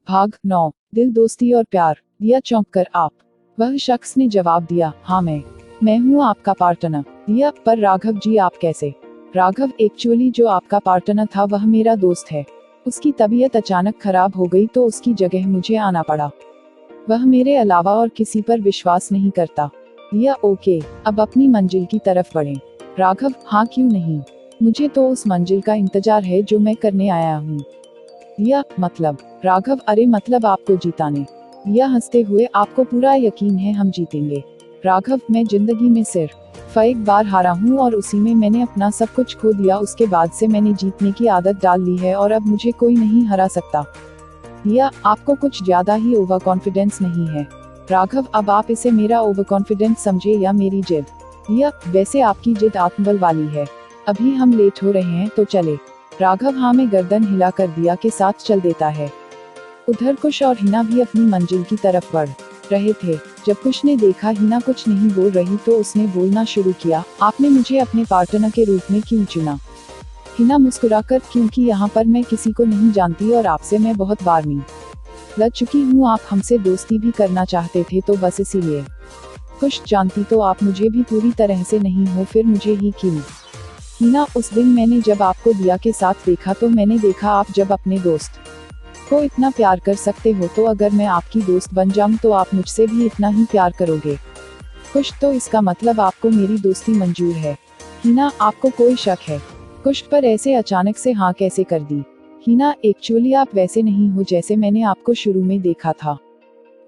भाग 9। दिल, दोस्ती और प्यार। दिया चौंक कर आप। वह शख्स ने जवाब दिया, हाँ मैं हूँ आपका पार्टनर। दिया, पर राघव जी आप कैसे? राघव, एक्चुअली जो आपका पार्टनर था वह मेरा दोस्त है। उसकी तबीयत अचानक खराब हो गई तो उसकी जगह मुझे आना पड़ा। वह मेरे अलावा और किसी पर विश्वास नहीं करता। दिया, ओके, अब अपनी मंजिल की तरफ बढ़ें। राघव, हाँ क्यों नहीं, मुझे तो उस मंजिल का इंतजार है जो मैं करने आया हूँ। दिया, मतलब? राघव, अरे मतलब आपको जीताने। दिया हंसते हुए, आपको पूरा यकीन है हम जीतेंगे? राघव, मैं जिंदगी में सिर्फ एक बार हारा हूँ और उसी में मैंने अपना सब कुछ खो दिया। उसके बाद से मैंने जीतने की आदत डाल ली है और अब मुझे कोई नहीं हरा सकता। दिया, आपको कुछ ज्यादा ही ओवर कॉन्फिडेंस नहीं है? राघव, अब आप इसे मेरा ओवर कॉन्फिडेंस समझे या मेरी जिद? दिया, वैसे आपकी जिद आत्मबल वाली है। अभी हम लेट हो रहे हैं तो चले। राघव हाँ में गर्दन हिलाकर दिया के साथ चल देता है। उधर कुश और हिना भी अपनी मंजिल की तरफ बढ़ रहे थे। जब कुश ने देखा हिना कुछ नहीं बोल रही तो उसने बोलना शुरू किया, आपने मुझे अपने पार्टनर के रूप में क्यों चुना? हिना मुस्कुराकर, क्योंकि यहाँ पर मैं किसी को नहीं जानती और आपसे मैं बहुत बार मिल चुकी हूँ। आप हमसे दोस्ती भी करना चाहते थे तो बस इसीलिए। कुश, जानती तो आप मुझे भी पूरी तरह से नहीं हो, फिर मुझे ही क्यों? हिना, उस दिन मैंने जब आपको दिया के साथ देखा तो मैंने देखा आप जब अपने दोस्त को इतना प्यार कर सकते हो तो अगर मैं आपकी दोस्त बन जाऊं तो आप मुझसे भी इतना ही प्यार करोगे। कुश, तो इसका मतलब आपको मेरी दोस्ती मंजूर है? हिना, आपको कोई शक है? कुश, पर ऐसे अचानक से हाँ कैसे कर दी? हिना, एक्चुअली आप वैसे नहीं हो जैसे मैंने आपको शुरू में देखा था।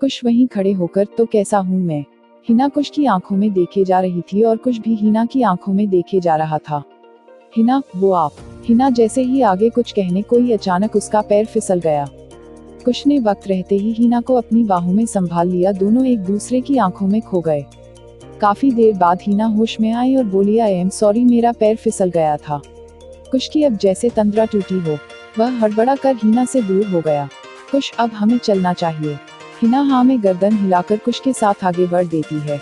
कुश वहीं खड़े होकर, तो कैसा हूँ मैं? हिना कुश की आंखों में देखे जा रही थी और कुश भी हिना की आंखों में देखे जा रहा था। हिना, वो आप? हिना जैसे ही आगे कुछ कहने को ही अचानक उसका पैर फिसल गया। कुश ने वक्त रहते ही हिना को अपनी बाहों में संभाल लिया। दोनों एक दूसरे की आंखों में खो गए। काफी देर बाद हिना होश में आई और बोली, आई एम सॉरी, मेरा पैर फिसल गया था। कुश की अब जैसे तंद्रा टूटी हो। वह हड़बड़ा कर हिना से दूर हो गया। कुश, अब हमें चलना चाहिए। हिना हाँ में गर्दन हिलाकर कुश के साथ आगे बढ़ देती है।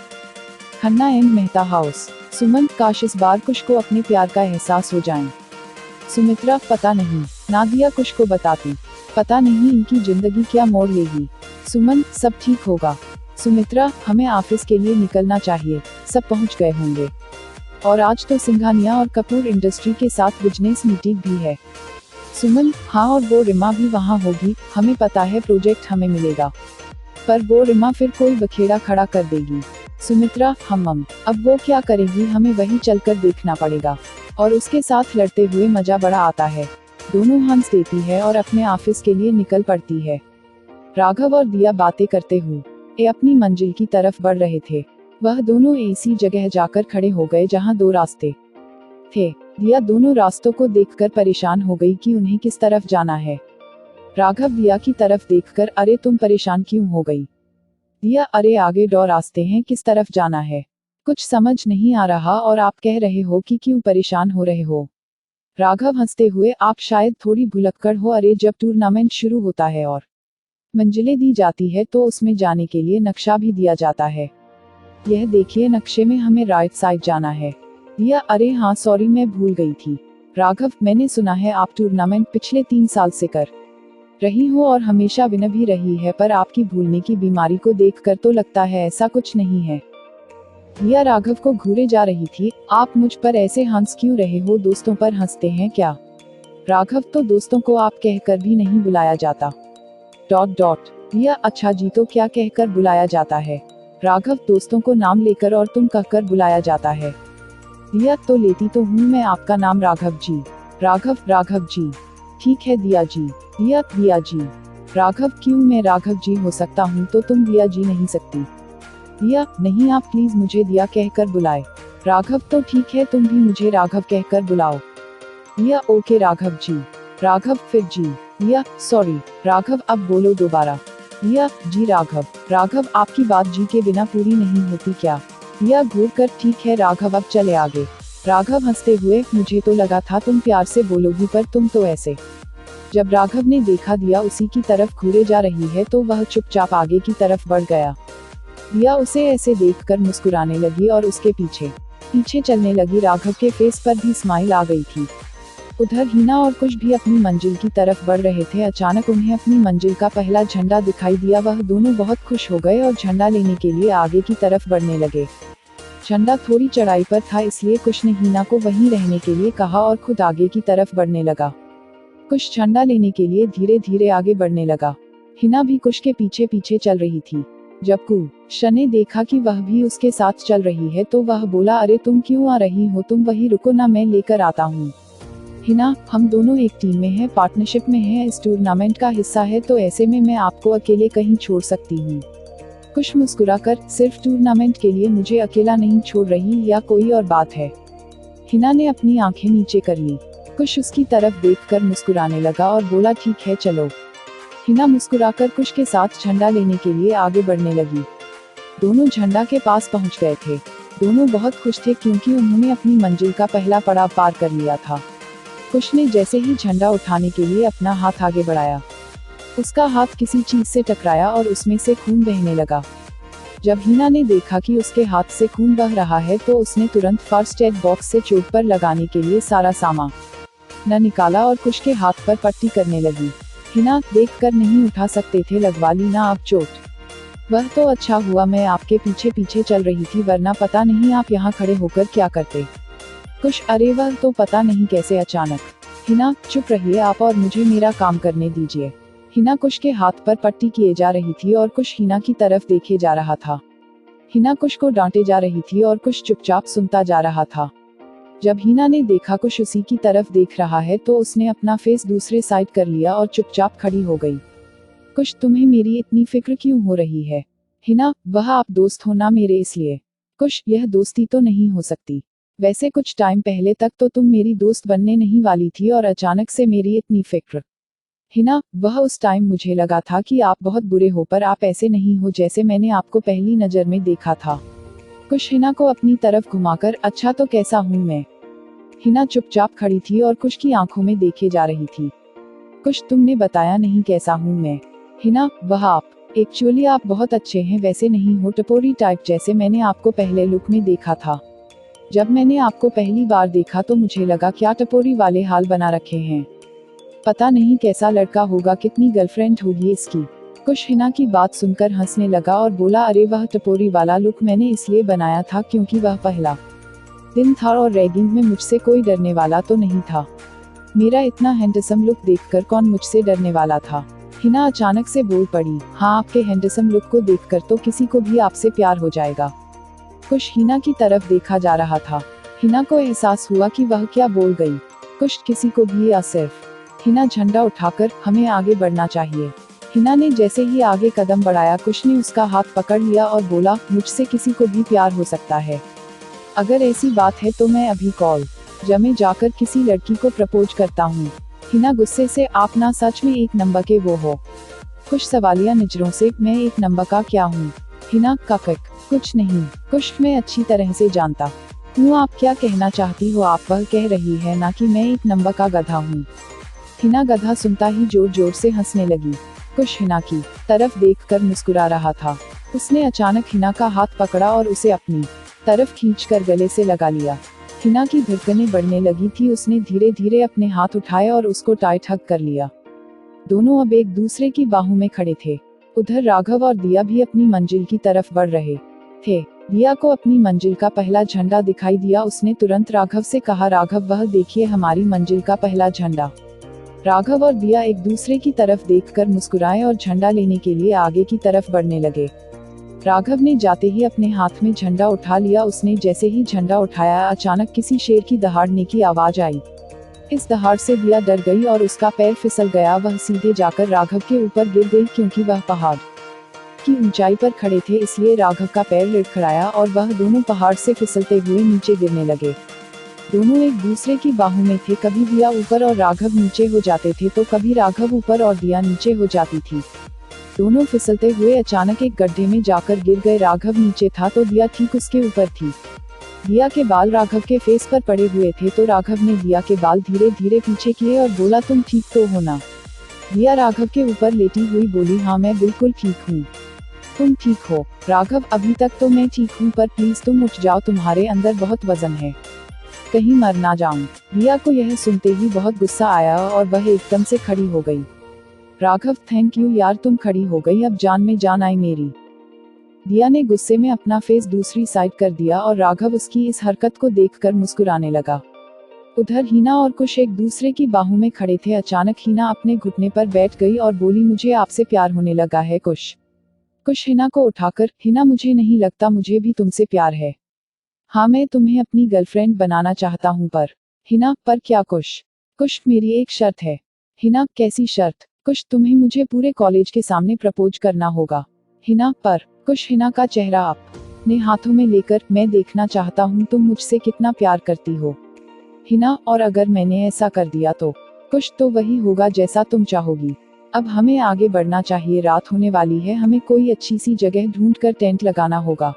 Khanna and Mehta house. सुमन, काश इस बार कुश को अपने प्यार का एहसास हो जाए। सुमित्रा, पता नहीं, नादिया कुश को बताती। पता नहीं इनकी जिंदगी क्या मोड़ लेगी। सुमन, सब ठीक होगा। सुमित्रा, हमें ऑफिस के लिए निकलना चाहिए, सब पहुंच गए होंगे। और आज तो सिंघानिया और कपूर इंडस्ट्री के साथ बिजनेस मीटिंग भी है। सुमन, हाँ, और वो रिमा भी वहाँ होगी। हमें पता है प्रोजेक्ट हमें मिलेगा, पर वो रिमा फिर कोई बखेड़ा खड़ा कर देगी। सुमित्रा, हम अब वो क्या करेगी, हमें वही चलकर देखना पड़ेगा। और उसके साथ लड़ते हुए मजा बड़ा आता है। दोनों हंस देती है और अपने ऑफिस के लिए निकल पड़ती है। राघव और दिया बातें करते हुए अपनी मंजिल की तरफ बढ़ रहे थे। वह दोनों ऐसी जगह जाकर खड़े हो गए जहां दो रास्ते थे। दिया दोनों रास्तों को देखकर परेशान हो गई कि उन्हें किस तरफ जाना है। राघव दिया की तरफ देखकर, अरे तुम परेशान क्यों हो गई? दिया, अरे आगे दो रास्ते हैं, किस तरफ जाना है कुछ समझ नहीं आ रहा और आप कह रहे हो कि क्यों परेशान हो रहे हो। राघव हंसते हुए, आप शायद थोड़ी भुलक्कड़ हो। अरे जब टूर्नामेंट शुरू होता है और मंजिलें दी जाती है तो उसमें जाने के लिए नक्शा भी दिया जाता है। यह देखिए, नक्शे में हमें राइट साइड जाना है। दिया, अरे हाँ सॉरी, मैं भूल गई थी। राघव, मैंने सुना है आप टूर्नामेंट पिछले 3 साल से कर रही हो और हमेशा विन भी रही है, पर आपकी भूलने की बीमारी को देखकर तो लगता है ऐसा कुछ नहीं है। दिया राघव को घूरे जा रही थी, आप मुझ पर ऐसे हंस क्यों रहे हो? दोस्तों पर हंसते हैं क्या? राघव, तो दोस्तों को आप कहकर भी नहीं बुलाया जाता। ... दिया, अच्छा जी, तो क्या कहकर बुलाया जाता है? राघव, दोस्तों को नाम लेकर और तुम कहकर बुलाया जाता है। दिया, तो लेती तो हूँ मैं आपका नाम राघव जी। राघव जी, ठीक है दिया जी। दिया जी। राघव, क्यों मैं राघव जी हो सकता हूँ तो तुम दिया जी नहीं सकती? दिया, नहीं, आप प्लीज मुझे दिया कहकर बुलाए। राघव, तो ठीक है, तुम भी मुझे राघव कहकर बुलाओ। दिया, ओके राघव जी। राघव, फिर जी। दिया, सॉरी। राघव, अब बोलो दोबारा। दिया, जी राघव, आपकी बात जी के बिना पूरी नहीं होती क्या? दिया घूर कर, ठीक है राघव, अब चले आगे। राघव हंसते हुए, मुझे तो लगा था तुम प्यार से बोलोगी, पर तुम तो ऐसे। जब राघव ने देखा दिया उसी की तरफ घूरे जा रही है तो वह चुपचाप आगे की तरफ बढ़ गया। दिया उसे ऐसे देखकर मुस्कुराने लगी और उसके पीछे चलने लगी। राघव के फेस पर भी स्माइल आ गई थी। उधर हिना और कुश भी अपनी मंजिल की तरफ बढ़ रहे थे। अचानक उन्हें अपनी मंजिल का पहला झंडा दिखाई दिया। वह दोनों बहुत खुश हो गए और झंडा लेने के लिए आगे की तरफ बढ़ने लगे। झंडा थोड़ी चढ़ाई पर था, इसलिए कुश ने हिना को वहीं रहने के लिए कहा और खुद आगे की तरफ बढ़ने लगा। कुश झंडा लेने के लिए धीरे धीरे आगे बढ़ने लगा। हिना भी कुश के पीछे पीछे चल रही थी। जब कुश ने देखा कि वह भी उसके साथ चल रही है तो वह बोला, अरे तुम क्यों आ रही हो, तुम वहीं रुको ना, मैं लेकर आता हूँ। हिना, हम दोनों एक टीम में हैं, पार्टनरशिप में हैं, इस टूर्नामेंट का हिस्सा है, तो ऐसे में मैं आपको अकेले कहीं छोड़ सकती हूँ। कुश मुस्कुराकर, सिर्फ टूर्नामेंट के लिए मुझे अकेला नहीं छोड़ रही, या कोई और बात है? हिना ने अपनी आंखें नीचे कर ली। कुश उसकी तरफ देखकर मुस्कुराने लगा और बोला, ठीक है चलो। हिना मुस्कुराकर कुश के साथ झंडा लेने के लिए आगे बढ़ने लगी। दोनों झंडा के पास पहुंच गए थे। दोनों बहुत खुश थे क्योंकि उन्होंने अपनी मंजिल का पहला पड़ाव पार कर लिया था। कुश ने जैसे ही झंडा उठाने के लिए अपना हाथ आगे बढ़ाया, उसका हाथ किसी चीज से टकराया और उसमें से खून बहने लगा। जब हिना ने देखा कि उसके हाथ से खून बह रहा है तो उसने तुरंत फर्स्ट एड बॉक्स से चोट पर लगाने के लिए सारा सामान निकाला और कुश के हाथ पर पट्टी करने लगी। हिना, देखकर नहीं उठा सकते थे, लगवा ली ना आप चोट? वह तो अच्छा हुआ मैं आपके पीछे पीछे चल रही थी, वरना पता नहीं आप यहाँ खड़े होकर क्या करते। कुश, अरे वह तो पता नहीं कैसे अचानक। हिना, चुप रहिए आप और मुझे मेरा काम करने दीजिए। हिना कुश के हाथ पर पट्टी किए जा रही थी और कुश हिना की तरफ देखे जा रहा था। हिना कुश को डांटे जा रही थी और कुश चुपचाप सुनता जा रहा था। जब हिना ने देखा कुश उसी की तरफ देख रहा है तो उसने अपना फेस दूसरे साइड कर लिया और चुपचाप खड़ी हो गई। कुश, तुम्हें मेरी इतनी फिक्र क्यों हो रही है? हिना, वह आप दोस्त हो ना मेरे, इसलिए। कुश, यह दोस्ती तो नहीं हो सकती। वैसे कुछ टाइम पहले तक तो तुम मेरी दोस्त बनने नहीं वाली थी और अचानक से मेरी इतनी फिक्र। हिना, वह उस टाइम मुझे लगा था कि आप बहुत बुरे हो, पर आप ऐसे नहीं हो जैसे मैंने आपको पहली नजर में देखा था। कुश हिना को अपनी तरफ घुमाकर, अच्छा तो कैसा हूँ मैं? हिना चुपचाप खड़ी थी और कुश की आंखों में देखे जा रही थी। कुश, तुमने बताया नहीं कैसा हूँ मैं। हिना, वह आप एक्चुअली आप बहुत अच्छे हैं, वैसे नहीं हो टपोरी टाइप जैसे मैंने आपको पहले लुक में देखा था। जब मैंने आपको पहली बार देखा तो मुझे लगा क्या टपोरी वाले हाल बना रखे हैं, पता नहीं कैसा लड़का होगा, कितनी गर्लफ्रेंड होगी इसकी। कुश हिना की बात सुनकर हंसने लगा और बोला, अरे वह टपोरी वाला लुक मैंने इसलिए बनाया था क्योंकि वह पहला दिन था और रैगिंग में मुझसे कोई डरने वाला तो नहीं था। मेरा इतना हैंडसम लुक देखकर कौन मुझसे डरने वाला था? हिना अचानक से बोल पड़ी, हाँ आपके हैंडसम लुक को देखकर तो किसी को भी आपसे प्यार हो जाएगा। कुश हिना की तरफ देखा जा रहा था। हिना को एहसास हुआ कि वह क्या बोल गई। कुश, किसी को भी या सिर्फ? हिना झंडा उठाकर, हमें आगे बढ़ना चाहिए। हिना ने जैसे ही आगे कदम बढ़ाया कुश ने उसका हाथ पकड़ लिया और बोला, मुझसे किसी को भी प्यार हो सकता है। अगर ऐसी बात है तो मैं अभी कॉलेज में जाकर किसी लड़की को प्रपोज करता हूँ। हिना गुस्से से, आप ना सच में एक नंबर के वो हो? कुश सवालिया नजरों से, मैं एक नंबर का क्या हूँ? हिना, काकक, कुछ नहीं। कुश, मैं अच्छी तरह से जानता हूँ आप क्या कहना चाहती हो, आप वह कह रही है ना कि मैं एक नंबर का गधा हूँ। हिना गधा सुनता ही जोर जोर से हंसने लगी। कुश हिना की तरफ देखकर मुस्कुरा रहा था। उसने अचानक हिना का हाथ पकड़ा और उसे अपनी तरफ खींचकर गले से लगा लिया। हिना की धड़कनें बढ़ने लगी थी। उसने धीरे धीरे अपने हाथ उठाए और उसको टाइट हग कर लिया। दोनों अब एक दूसरे की बाहों में खड़े थे। उधर राघव और दिया भी अपनी मंजिल की तरफ बढ़ रहे थे। दिया को अपनी मंजिल का पहला झंडा दिखाई दिया। उसने तुरंत राघव से कहा, राघव वह देखिए हमारी मंजिल का पहला झंडा। राघव और दिया एक दूसरे की तरफ देखकर मुस्कुराए और झंडा लेने के लिए आगे की तरफ बढ़ने लगे। राघव ने जाते ही अपने हाथ में झंडा उठा लिया। उसने जैसे ही झंडा उठाया अचानक किसी शेर की दहाड़ने की आवाज आई। इस दहाड़ से दिया डर गई और उसका पैर फिसल गया। वह सीधे जाकर राघव के ऊपर गिर गई। क्योंकि वह पहाड़ की ऊंचाई पर खड़े थे इसलिए राघव का पैर लड़खड़ाया और वह दोनों पहाड़ से फिसलते हुए नीचे गिरने लगे। दोनों एक दूसरे की बाहों में थे। कभी दिया ऊपर और राघव नीचे हो जाते थे तो कभी राघव ऊपर और दिया नीचे हो जाती थी। दोनों फिसलते हुए अचानक एक गड्ढे में जाकर गिर गए। राघव नीचे था तो दिया ठीक उसके ऊपर थी। दिया के बाल राघव के फेस पर पड़े हुए थे तो राघव ने दिया के बाल धीरे धीरे पीछे किए और बोला, तुम ठीक तो हो ना? दिया राघव के ऊपर लेटी हुई बोली, हाँ मैं बिल्कुल ठीक हूँ। तुम ठीक हो? राघव, अभी तक तो मैं ठीक हूँ पर प्लीज तुम उठ जाओ, तुम्हारे अंदर बहुत वजन है। कहीं मर ना जाऊं। रिया को यह सुनते ही बहुत गुस्सा आया और वह एकदम से खड़ी हो गई। राघव, थैंक यू यार, तुम खड़ी हो गई, अब जान में जान आई मेरी। रिया ने गुस्से में अपना फेस दूसरी साइड कर दिया और राघव उसकी इस हरकत को देखकर मुस्कुराने लगा। उधर हिना और कुश एक दूसरे की बाहों में खड़े थे। अचानक हिना अपने घुटने पर बैठ गई और बोली, मुझे आपसे प्यार होने लगा है कुश। कुश हिना को उठाकर, हिना मुझे नहीं लगता मुझे भी तुमसे प्यार है। हाँ, मैं तुम्हें अपनी गर्लफ्रेंड बनाना चाहता हूँ पर। हिना, पर क्या कुश? कुश, मेरी एक शर्त है। हिना, कैसी शर्त? कुश, तुम्हें मुझे पूरे कॉलेज के सामने प्रपोज करना होगा। हिना, पर। कुश हिना का चेहरा अपने हाथों में लेकर, मैं देखना चाहता हूँ तुम मुझसे कितना प्यार करती हो। हिना, और अगर मैंने ऐसा कर दिया तो? कुश, तो वही होगा जैसा तुम चाहोगी। अब हमें आगे बढ़ना चाहिए, रात होने वाली है, हमें कोई अच्छी सी जगह ढूंढकर टेंट लगाना होगा।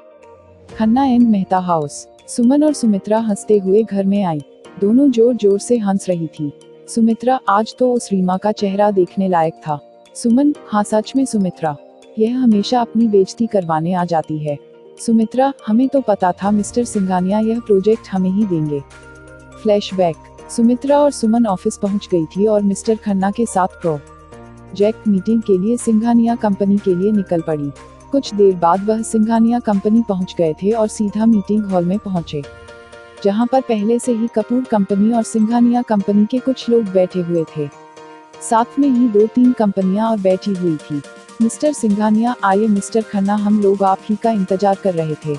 Khanna and Mehta house. सुमन और सुमित्रा हंसते हुए घर में आई। दोनों जोर जोर से हंस रही थी। सुमित्रा, आज तो उस रीमा का चेहरा देखने लायक था। सुमन, हाँ सच में सुमित्रा, यह हमेशा अपनी बेइज्जती करवाने आ जाती है। सुमित्रा, हमें तो पता था मिस्टर सिंघानिया यह प्रोजेक्ट हमें ही देंगे। फ्लैशबैक। सुमित्रा और सुमन ऑफिस पहुंच गई थी और मिस्टर खन्ना के साथ प्रोजेक्ट मीटिंग के लिए सिंघानिया कंपनी के लिए निकल पड़ी। कुछ देर बाद वह सिंघानिया कंपनी पहुंच गए थे और सीधा मीटिंग हॉल में पहुंचे, जहां पर पहले से ही कपूर कंपनी और सिंघानिया कंपनी के कुछ लोग बैठे हुए थे। साथ में ही 2-3 कंपनियां और बैठी हुई थी। मिस्टर सिंघानिया, आइए मिस्टर खन्ना, हम लोग आप ही का इंतजार कर रहे थे।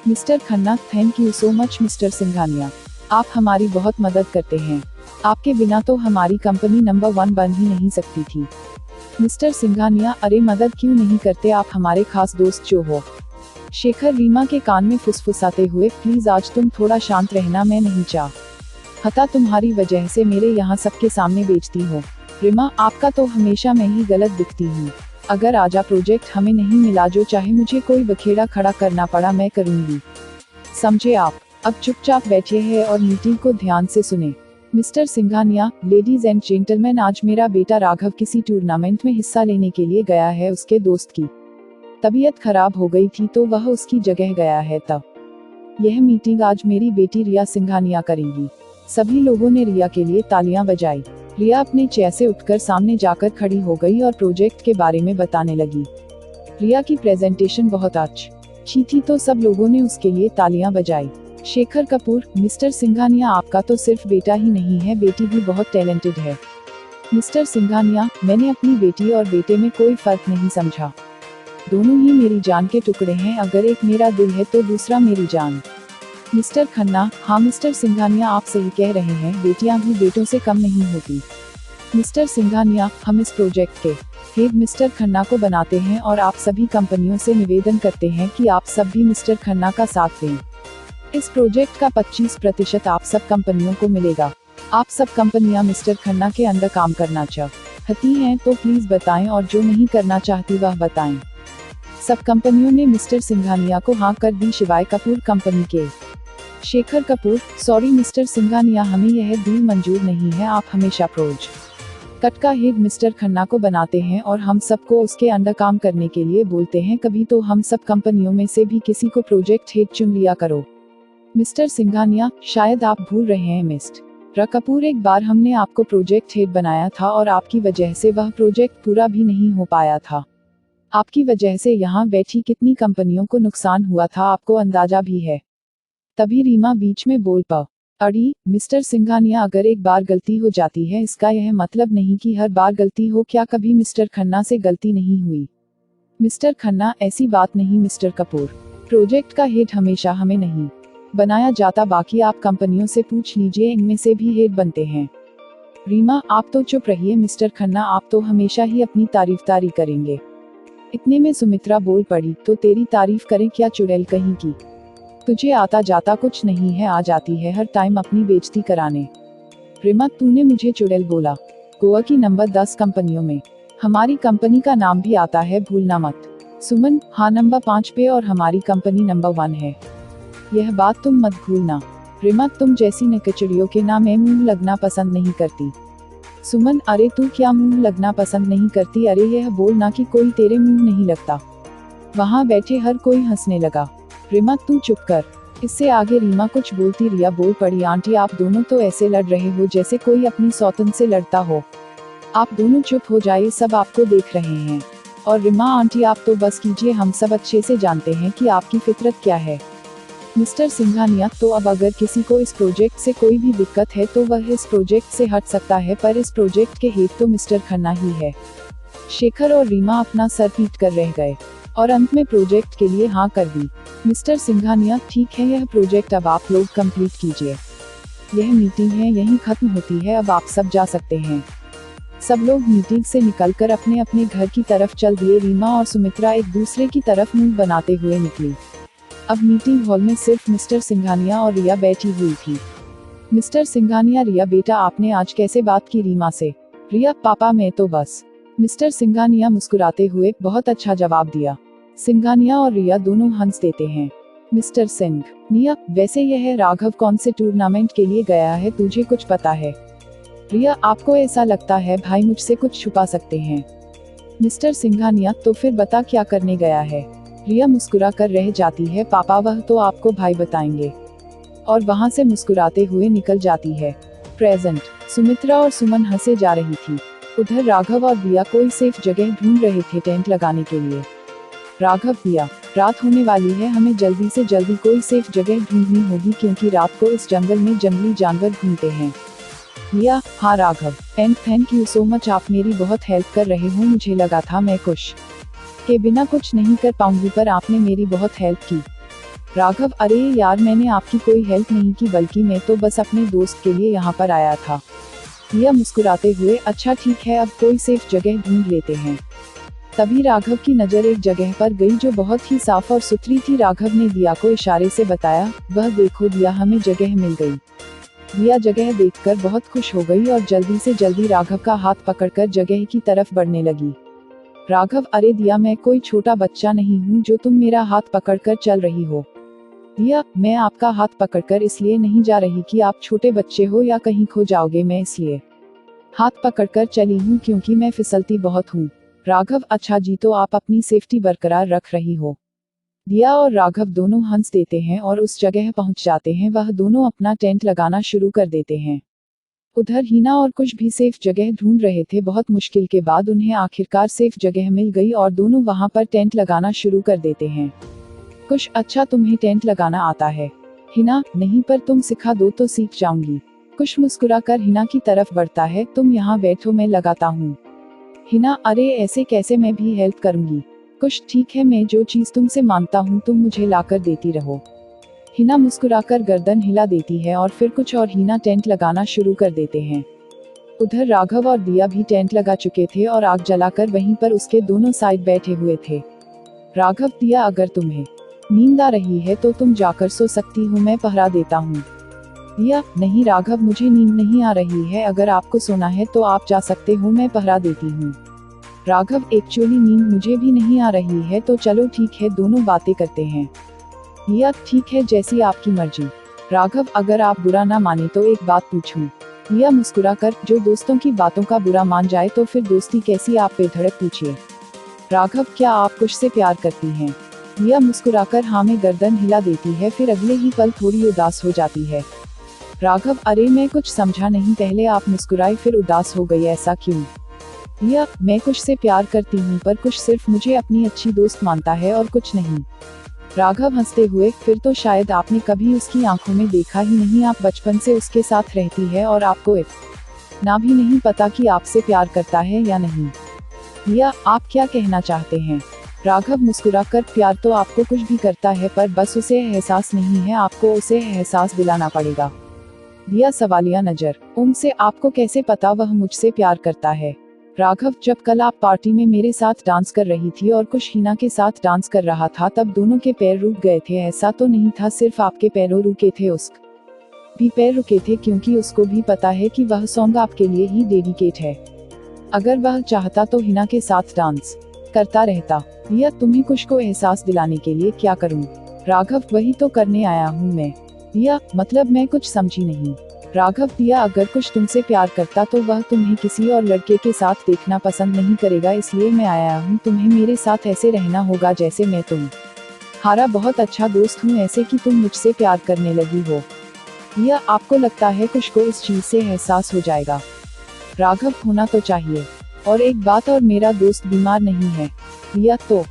Mister Khanna, thank you so much mister Singhania, आप हमारी बहुत मदद करते हैं। आपके बिना तो हमारी कंपनी नंबर 1 बन ही नहीं सकती थी। मिस्टर सिंघानिया, अरे मदद क्यों नहीं करते, आप हमारे खास दोस्त जो हो। शेखर रीमा के कान में फुसफुसाते हुए, प्लीज आज तुम थोड़ा शांत रहना, मैं नहीं चाहता तुम्हारी वजह से मेरे यहाँ सबके सामने बेइज्जती हो। रीमा, आपका तो हमेशा मैं ही गलत दिखती हूँ। अगर आजा प्रोजेक्ट हमें नहीं मिला, जो चाहे मुझे कोई बखेड़ा खड़ा करना पड़ा मैं करूँगी, समझे आप। अब चुपचाप बैठिए हैं और मीटिंग को ध्यान से सुने। Mister Singhania, ladies and gentleman, आज मेरा बेटा राघव किसी टूर्नामेंट में हिस्सा लेने के लिए गया है। उसके दोस्त की तबीयत खराब हो गई थी तो वह उसकी जगह गया है। तब यह मीटिंग आज मेरी बेटी रिया सिंघानिया करेंगी। सभी लोगों ने रिया के लिए तालियां बजाई। रिया अपने चेयर से उठकर सामने जाकर खड़ी हो गई और प्रोजेक्ट के बारे में बताने लगी। रिया की प्रेजेंटेशन बहुत अच्छी थी तो सब लोगों ने उसके लिए तालियां बजाई। शेखर कपूर, मिस्टर सिंघानिया, आपका तो सिर्फ बेटा ही नहीं है, बेटी भी बहुत टैलेंटेड है। मिस्टर सिंघानिया, मैंने अपनी बेटी और बेटे में कोई फर्क नहीं समझा, दोनों ही मेरी जान के टुकड़े हैं। अगर एक मेरा दिल है तो दूसरा मेरी जान। मिस्टर खन्ना, हाँ मिस्टर सिंघानिया, आप सही कह रहे हैं, बेटियां भी बेटों से कम नहीं होती। मिस्टर सिंघानिया, हम इस प्रोजेक्ट के हेड मिस्टर खन्ना को बनाते हैं और आप सभी कंपनियों से निवेदन करते हैं कि आप सब भी मिस्टर खन्ना का साथ दें। इस प्रोजेक्ट का 25% आप सब कंपनियों को मिलेगा। आप सब कंपनियां मिस्टर खन्ना के अंदर काम करना चाहती हैं तो प्लीज बताएं, और जो नहीं करना चाहती वह बताएं। सब कंपनियों ने मिस्टर सिंघानिया को हाँ कर दी शिवाय कपूर कंपनी के। शेखर कपूर, सॉरी मिस्टर सिंघानिया, हमें यह डील मंजूर नहीं है। आप हमेशा प्रोजेक्ट का हेड मिस्टर खन्ना को बनाते हैं और हम सबको उसके अंडर काम करने के लिए बोलते हैं। कभी तो हम सब कंपनियों में से भी किसी को प्रोजेक्ट हेड चुन लिया करो। मिस्टर सिंघानिया, शायद आप भूल रहे हैं मिस्टर कपूर, एक बार हमने आपको प्रोजेक्ट हेड बनाया था और आपकी वजह से वह प्रोजेक्ट पूरा भी नहीं हो पाया था। आपकी वजह से यहाँ बैठी कितनी कंपनियों को नुकसान हुआ था आपको अंदाजा भी है। तभी रीमा बीच में बोल पड़ी, मिस्टर सिंघानिया, अगर एक बार गलती हो जाती है इसका यह मतलब नहीं कि हर बार गलती हो। क्या कभी मिस्टर खन्ना से गलती नहीं हुई? मिस्टर खन्ना, ऐसी बात नहीं मिस्टर कपूर, प्रोजेक्ट का हेड हमेशा हमें नहीं बनाया जाता, बाकी आप कंपनियों से पूछ लीजिए, इनमें से भी हेड बनते हैं। रीमा, आप तो चुप रहिए मिस्टर खन्ना, आप तो हमेशा ही अपनी तारीफ करेंगे। इतने में सुमित्रा बोल पड़ी, तो तेरी तारीफ करें क्या चुड़ैल कहीं की, तुझे आता जाता कुछ नहीं है, आ जाती है हर टाइम अपनी बेइज्जती कराने। रीमा, तूने मुझे चुड़ैल बोला? गोवा की नंबर 10 कंपनियों में हमारी कंपनी का नाम भी आता है, भूलना मत। सुमन, हाँ नंबर 5 पे और हमारी कंपनी नंबर 1 है, यह बात तुम मत भूलना। रीमा, तुम जैसी नकचड़ियों के नाम में मुंह लगना पसंद नहीं करती। सुमन, अरे तू क्या मुंह लगना पसंद नहीं करती, अरे यह बोलना कि कोई तेरे मुंह नहीं लगता। वहाँ बैठे हर कोई हंसने लगा। रीमा, तू चुप कर, इससे आगे रीमा कुछ बोलती रिया बोल पड़ी, आंटी आप दोनों तो ऐसे लड़ रहे हो जैसे कोई अपनी सौतन से लड़ता हो। आप दोनों चुप हो जाइए, सब आपको देख रहे हैं। और रीमा आंटी आप तो बस कीजिए, हम सब अच्छे से जानते हैं कि आपकी फितरत क्या है। मिस्टर सिंघानिया, तो अब अगर किसी को इस प्रोजेक्ट से कोई भी दिक्कत है तो वह इस प्रोजेक्ट से हट सकता है, पर इस प्रोजेक्ट के हेड तो मिस्टर खन्ना ही है। शेखर और रीमा अपना सर पीट कर रह गए और अंत में प्रोजेक्ट के लिए हाँ कर दी। मिस्टर सिंघानिया, ठीक है, यह प्रोजेक्ट अब आप लोग कंप्लीट कीजिए। यह मीटिंग है यहीं खत्म होती है, अब आप सब जा सकते हैं। सब लोग मीटिंग से निकलकर अपने अपने घर की तरफ चल दिए। रीमा और सुमित्रा एक दूसरे की तरफ मुंह बनाते हुए निकली। अब मीटिंग हॉल में सिर्फ मिस्टर सिंघानिया और रिया बैठी हुई थी। मिस्टर सिंघानिया, रिया बेटा आपने आज कैसे बात की रीमा से? रिया, पापा मैं तो बस। मिस्टर सिंघानिया मुस्कुराते हुए, बहुत अच्छा जवाब दिया। सिंघानिया और रिया दोनों हंस देते हैं। मिस्टर सिंघानिया, वैसे यह राघव कौन से टूर्नामेंट के लिए गया है, तुझे कुछ पता है? रिया, आपको ऐसा लगता है भाई मुझसे कुछ छुपा सकते हैं? मिस्टर सिंघानिया, तो फिर बता क्या करने गया है? रिया मुस्कुरा कर रह जाती है, पापा वह तो आपको भाई बताएंगे। और वहां से मुस्कुराते हुए निकल जाती है। प्रेजेंट सुमित्रा और सुमन हंसे जा रही थी। उधर राघव और दिया कोई सेफ जगह ढूंढ रहे थे टेंट लगाने के लिए। राघव, दिया रात होने वाली है, हमें जल्दी से जल्दी कोई सेफ जगह ढूंढनी होगी क्योंकि रात को इस जंगल में जंगली जानवर घूमते हैं। दिया, हाँ Raghav, and thank you so much, आप मेरी बहुत हेल्प कर रहे हो। मुझे लगा था मैं कुछ के बिना कुछ नहीं कर पाऊंगी, पर आपने मेरी बहुत हेल्प की। राघव, अरे यार मैंने आपकी कोई हेल्प नहीं की, बल्कि मैं तो बस अपने दोस्त के लिए यहाँ पर आया था। दिया मुस्कुराते हुए, अच्छा ठीक है, अब कोई सेफ जगह ढूंढ लेते हैं। तभी राघव की नज़र एक जगह पर गई जो बहुत ही साफ और सुथरी थी। राघव ने दिया को इशारे से बताया, वह देखो दिया, हमें जगह मिल गई। दिया जगह देखकर बहुत खुश हो गई और जल्दी से जल्दी राघव का हाथ पकड़कर जगह की तरफ बढ़ने लगी। राघव, अरे दिया, मैं कोई छोटा बच्चा नहीं हूँ जो तुम मेरा हाथ पकड़कर चल रही हो। दिया, मैं आपका हाथ पकड़कर इसलिए नहीं जा रही कि आप छोटे बच्चे हो या कहीं खो जाओगे, मैं इसलिए हाथ पकड़कर चली हूँ क्योंकि मैं फिसलती बहुत हूँ। राघव, अच्छा जी, तो आप अपनी सेफ्टी बरकरार रख रही हो। दिया और राघव दोनों हंस देते हैं और उस जगह पहुंच जाते हैं। वह दोनों अपना टेंट लगाना शुरू कर देते हैं। उधर हीना और कुछ भी सेफ जगह ढूंढ रहे थे। बहुत मुश्किल के बाद उन्हें आखिरकार सेफ जगह मिल गई और दोनों वहां पर टेंट लगाना शुरू कर देते हैं। कुछ, अच्छा तुम्हें टेंट लगाना आता है? हिना, नहीं, पर तुम सिखा दो तो सीख जाऊंगी। कुछ मुस्कुरा कर हिना की तरफ बढ़ता है, तुम यहाँ बैठो मैं लगाता हूँ। हिना, अरे ऐसे कैसे, मैं भी हेल्प करूंगी। कुछ, ठीक है, मैं जो चीज तुमसे मांगता हूँ तुम मुझे लाकर देती रहो। हिना मुस्कुराकर गर्दन हिला देती है और फिर कुछ और हिना टेंट लगाना शुरू कर देते हैं। उधर राघव और दिया भी टेंट लगा चुके थे और आग जलाकर वहीं पर उसके दोनों साइड बैठे हुए थे। राघव, दिया अगर तुम्हें नींद आ रही है तो तुम जाकर सो सकती हो, मैं पहरा देता हूँ। दिया, नहीं राघव, मुझे नींद नहीं आ रही है, अगर आपको सोना है तो आप जा सकते हो, मैं पहरा देती हूँ। राघव, एक्चुअली नींद मुझे भी नहीं आ रही है, तो चलो ठीक है, दोनों बातें करते हैं। दिया, ठीक है, जैसी आपकी मर्जी। राघव, अगर आप बुरा ना माने तो एक बात पूछूं? दिया मुस्कुराकर, जो दोस्तों की बातों का बुरा मान जाए तो फिर दोस्ती कैसी, आप बेधड़क पूछिए। राघव, क्या आप कुछ से प्यार करती हैं? दिया मुस्कुराकर हाँ में गर्दन हिला देती है, फिर अगले ही पल थोड़ी उदास हो जाती है। राघव, अरे मैं कुछ समझा नहीं, पहले आप मुस्कुराए फिर उदास हो गई, ऐसा क्यों? दिया, मैं कुछ से प्यार करती हूँ, पर कुछ सिर्फ मुझे अपनी अच्छी दोस्त मानता है और कुछ नहीं। राघव हंसते हुए, फिर तो शायद आपने कभी उसकी आंखों में देखा ही नहीं, आप बचपन से उसके साथ रहती है और आपको इतना भी नहीं पता कि आपसे प्यार करता है या नहीं। दिया, आप क्या कहना चाहते हैं? राघव मुस्कुराकर, प्यार तो आपको कुछ भी करता है, पर बस उसे एहसास नहीं है, आपको उसे एहसास दिलाना पड़ेगा। दिया सवालिया नजर, उनसे आपको कैसे पता वह मुझसे प्यार करता है? राघव, जब कल आप पार्टी में मेरे साथ डांस कर रही थी और कुछ हिना के साथ डांस कर रहा था, तब दोनों के पैर रुक गए थे। ऐसा तो नहीं था सिर्फ आपके पैरों रुके थे, उसके भी पैर रुके थे, क्योंकि उसको भी पता है कि वह सॉन्ग आपके लिए ही डेडिकेट है। अगर वह चाहता तो हिना के साथ डांस करता रहता। दिया, तुम्हें कुछ को एहसास दिलाने के लिए क्या करूं? राघव, वही तो करने आया हूं मैं। दिया, मतलब मैं कुछ समझी नहीं। राघव, दिया अगर कुछ तुमसे प्यार करता तो वह तुम्हें किसी और लड़के के साथ देखना पसंद नहीं करेगा, इसलिए मैं आया हूँ, तुम्हें मेरे साथ ऐसे रहना होगा जैसे मैं तुम। तुम्हारा बहुत अच्छा दोस्त हूँ ऐसे कि तुम मुझसे प्यार करने लगी हो। दिया, आपको लगता है कुश को इस चीज से एहसास हो जाएगा? राघव, होना तो चाहिए। और एक बात और, मेरा दोस्त बीमार नहीं है। दिया, तो